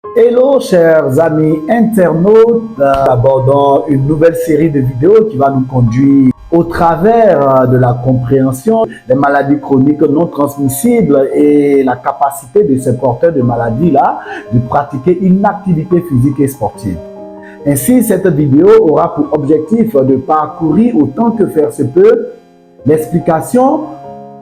Hello chers amis internautes, abordons une nouvelle série de vidéos qui va nous conduire au travers de la compréhension des maladies chroniques non transmissibles et la capacité de ces porteurs de maladies-là de pratiquer une activité physique et sportive. Ainsi, cette vidéo aura pour objectif de parcourir autant que faire se peut l'explication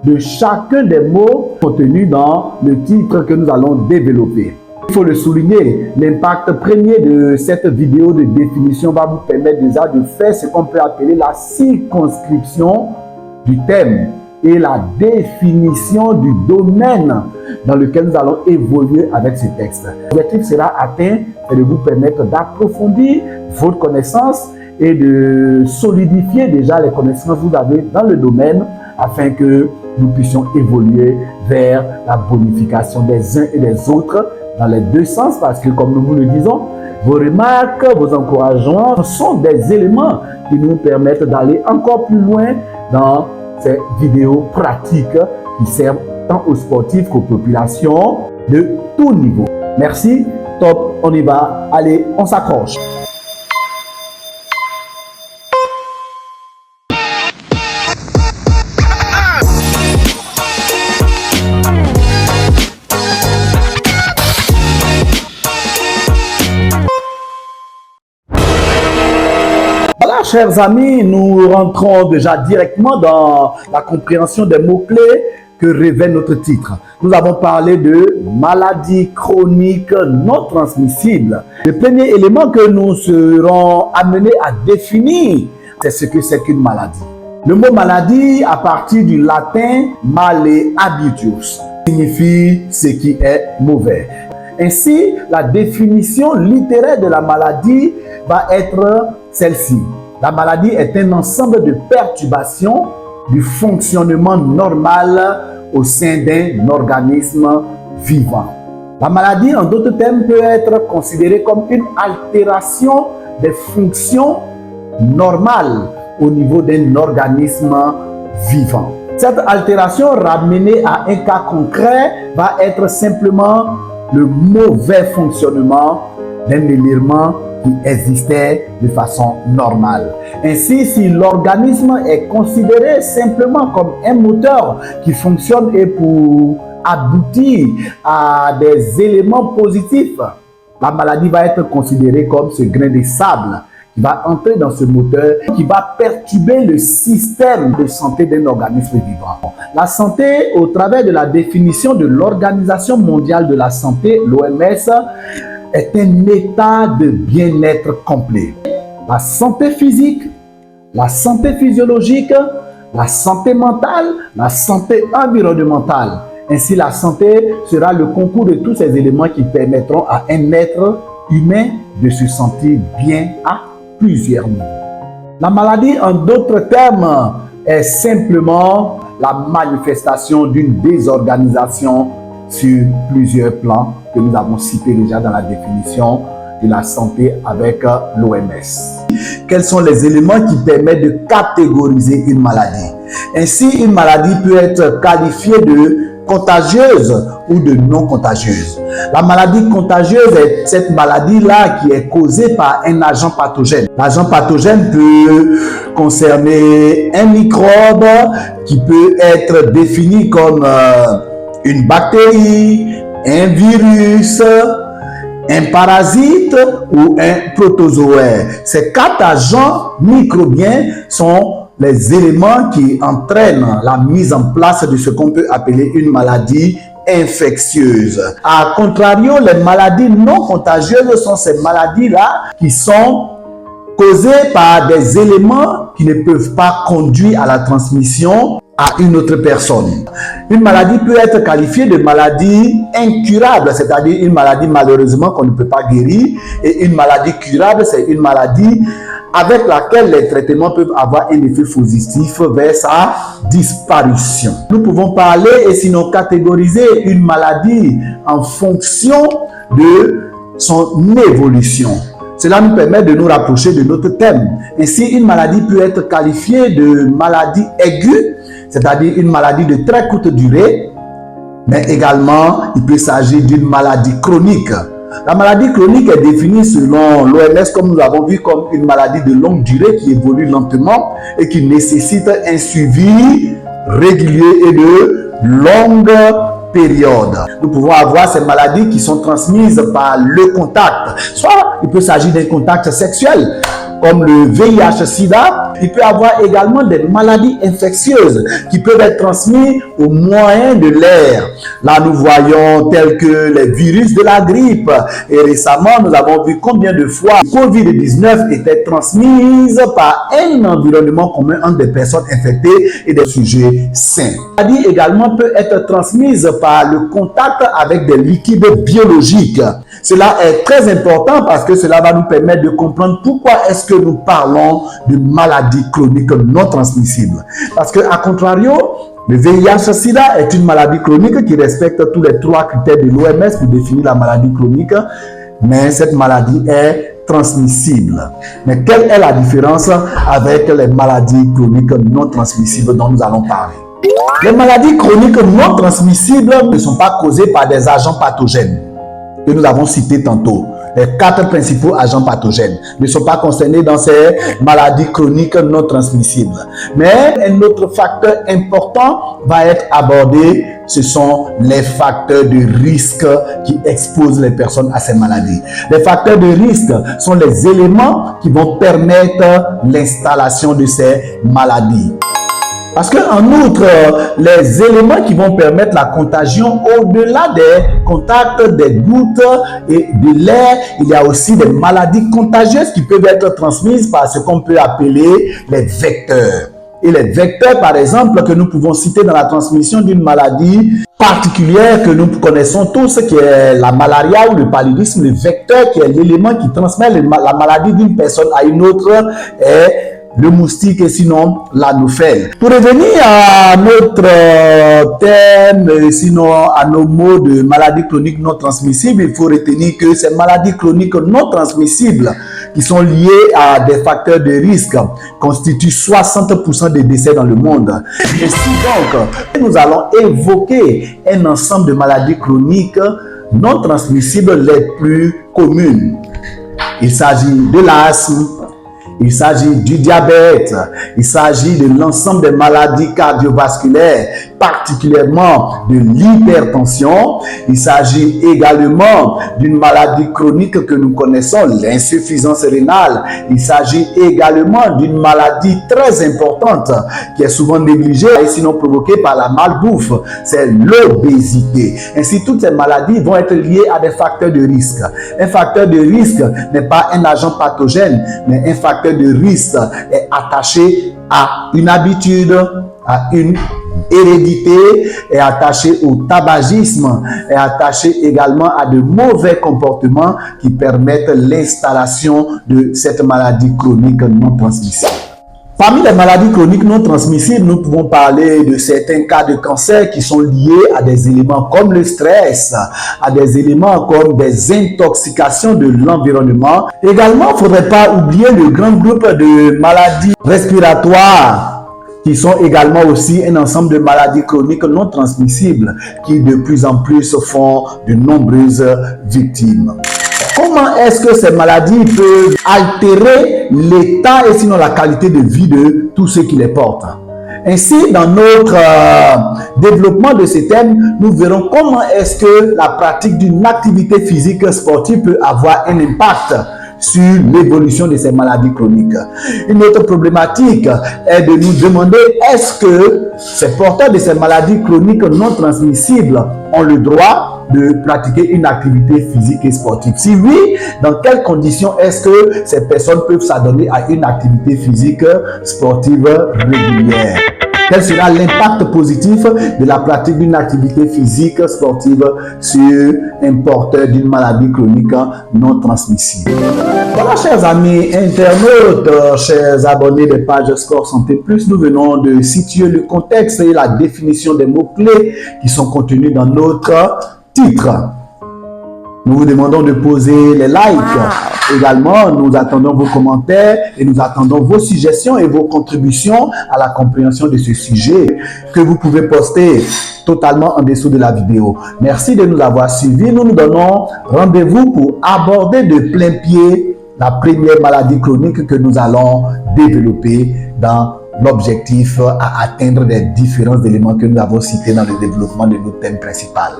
de chacun des mots contenus dans le titre que nous allons développer. Il faut le souligner, l'impact premier de cette vidéo de définition va vous permettre déjà de faire ce qu'on peut appeler la circonscription du thème et la définition du domaine dans lequel nous allons évoluer avec ce texte. L'objectif sera atteint et de vous permettre d'approfondir votre connaissance et de solidifier déjà les connaissances que vous avez dans le domaine afin que nous puissions évoluer vers la bonification des uns et des autres dans les deux sens, parce que comme nous vous le disons, vos remarques, vos encouragements sont des éléments qui nous permettent d'aller encore plus loin dans ces vidéos pratiques qui servent tant aux sportifs qu'aux populations de tout niveau. Merci, top, on y va, allez, on s'accroche. Chers amis, nous rentrons déjà directement dans la compréhension des mots-clés que révèle notre titre. Nous avons parlé de maladies chroniques non transmissibles. Le premier élément que nous serons amenés à définir, c'est ce que c'est qu'une maladie. Le mot maladie, à partir du latin malehabitus, signifie ce qui est mauvais. Ainsi, la définition littéraire de la maladie va être celle-ci. La maladie est un ensemble de perturbations du fonctionnement normal au sein d'un organisme vivant. La maladie, en d'autres termes, peut être considérée comme une altération des fonctions normales au niveau d'un organisme vivant. Cette altération ramenée à un cas concret va être simplement le mauvais fonctionnement d'un élément qui existait de façon normale. Ainsi, si l'organisme est considéré simplement comme un moteur qui fonctionne et pour aboutir à des éléments positifs, la maladie va être considérée comme ce grain de sable qui va entrer dans ce moteur, qui va perturber le système de santé d'un organisme vivant. La santé, au travers de la définition de l'Organisation mondiale de la santé, l'OMS, est un état de bien-être complet. La santé physique, la santé physiologique, la santé mentale, la santé environnementale. Ainsi, la santé sera le concours de tous ces éléments qui permettront à un être humain de se sentir bien à plusieurs niveaux. La maladie, en d'autres termes, est simplement la manifestation d'une désorganisation sur plusieurs plans que nous avons cités déjà dans la définition de la santé avec l'OMS. Quels sont les éléments qui permettent de catégoriser une maladie? Ainsi, une maladie peut être qualifiée de contagieuse ou de non contagieuse. La maladie contagieuse est cette maladie-là qui est causée par un agent pathogène. L'agent pathogène peut concerner un microbe qui peut être défini comme une bactérie, un virus, un parasite ou un protozoaire. Ces quatre agents microbiens sont les éléments qui entraînent la mise en place de ce qu'on peut appeler une maladie infectieuse. A contrario, les maladies non contagieuses sont ces maladies-là qui sont causées par des éléments qui ne peuvent pas conduire à la transmission à une autre personne. Une maladie peut être qualifiée de maladie incurable, c'est-à-dire une maladie malheureusement qu'on ne peut pas guérir, et une maladie curable, c'est une maladie avec laquelle les traitements peuvent avoir un effet positif vers sa disparition. Nous pouvons parler et sinon catégoriser une maladie en fonction de son évolution. Cela nous permet de nous rapprocher de notre thème. Ainsi, une maladie peut être qualifiée de maladie aiguë, c'est-à-dire une maladie de très courte durée, mais également il peut s'agir d'une maladie chronique. La maladie chronique est définie selon l'OMS, comme nous l'avons vu, comme une maladie de longue durée qui évolue lentement et qui nécessite un suivi régulier et de longue période. Nous pouvons avoir ces maladies qui sont transmises par le contact. Soit il peut s'agir d'un contact sexuel, comme le VIH-Sida. Il peut y avoir également des maladies infectieuses qui peuvent être transmises au moyen de l'air. Là, nous voyons tels que les virus de la grippe. Et récemment, nous avons vu combien de fois le COVID-19 était transmise par un environnement commun entre des personnes infectées et des sujets sains. La maladie également peut être transmise par le contact avec des liquides biologiques. Cela est très important parce que cela va nous permettre de comprendre pourquoi est-ce que nous parlons de maladies chroniques non transmissibles. Parce que, à contrario, le VIH-Sida est une maladie chronique qui respecte tous les 3 critères de l'OMS pour définir la maladie chronique, mais cette maladie est transmissible. Mais quelle est la différence avec les maladies chroniques non transmissibles dont nous allons parler? Les maladies chroniques non transmissibles ne sont pas causées par des agents pathogènes que nous avons cités tantôt. Les 4 principaux agents pathogènes ne sont pas concernés dans ces maladies chroniques non transmissibles. Mais un autre facteur important va être abordé, ce sont les facteurs de risque qui exposent les personnes à ces maladies. Les facteurs de risque sont les éléments qui vont permettre l'installation de ces maladies. Parce qu'en outre, les éléments qui vont permettre la contagion, au-delà des contacts, des gouttes et de l'air, il y a aussi des maladies contagieuses qui peuvent être transmises par ce qu'on peut appeler les vecteurs. Et les vecteurs, par exemple, que nous pouvons citer dans la transmission d'une maladie particulière que nous connaissons tous, qui est la malaria ou le paludisme, le vecteur qui est l'élément qui transmet la maladie d'une personne à une autre est le moustique et sinon l'anophèle. Pour revenir à notre thème, sinon à nos mots de maladies chroniques non transmissibles, il faut retenir que ces maladies chroniques non transmissibles qui sont liées à des facteurs de risque constituent 60% des décès dans le monde. Et si donc, nous allons évoquer un ensemble de maladies chroniques non transmissibles les plus communes. Il s'agit de l'asthme, il s'agit du diabète, il s'agit de l'ensemble des maladies cardiovasculaires, particulièrement de l'hypertension. Il s'agit également d'une maladie chronique que nous connaissons, l'insuffisance rénale. Il s'agit également d'une maladie très importante qui est souvent négligée et sinon provoquée par la malbouffe, c'est l'obésité. Ainsi, toutes ces maladies vont être liées à des facteurs de risque. Un facteur de risque n'est pas un agent pathogène, mais un facteur de risque est attaché à une habitude, à une hérédité, est attaché au tabagisme, est attaché également à de mauvais comportements qui permettent l'installation de cette maladie chronique non transmissible. Parmi les maladies chroniques non transmissibles, nous pouvons parler de certains cas de cancer qui sont liés à des éléments comme le stress, à des éléments comme des intoxications de l'environnement. Également, il ne faudrait pas oublier le grand groupe de maladies respiratoires qui sont également aussi un ensemble de maladies chroniques non transmissibles qui de plus en plus font de nombreuses victimes. Comment est-ce que ces maladies peuvent altérer l'état et sinon la qualité de vie de tous ceux qui les portent? Ainsi, dans notre développement de ces thèmes, nous verrons comment est-ce que la pratique d'une activité physique sportive peut avoir un impact sur l'évolution de ces maladies chroniques. Une autre problématique est de nous demander est-ce que ces porteurs de ces maladies chroniques non transmissibles ont le droit de pratiquer une activité physique et sportive? Si oui, dans quelles conditions est-ce que ces personnes peuvent s'adonner à une activité physique sportive régulière? Quel sera l'impact positif de la pratique d'une activité physique sportive sur un porteur d'une maladie chronique non transmissible? Voilà, chers amis internautes, chers abonnés des pages Score Santé Plus, nous venons de situer le contexte et la définition des mots-clés qui sont contenus dans notre titre. Nous vous demandons de poser les likes. Également, nous attendons vos commentaires et nous attendons vos suggestions et vos contributions à la compréhension de ce sujet que vous pouvez poster totalement en dessous de la vidéo. Merci de nous avoir suivis. Nous nous donnons rendez-vous pour aborder de plein pied la première maladie chronique que nous allons développer dans l'objectif à atteindre les différents éléments que nous avons cités dans le développement de notre thème principal.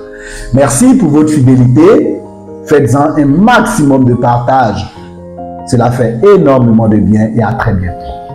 Merci pour votre fidélité. Faites-en un maximum de partage. Cela fait énormément de bien et à très bientôt.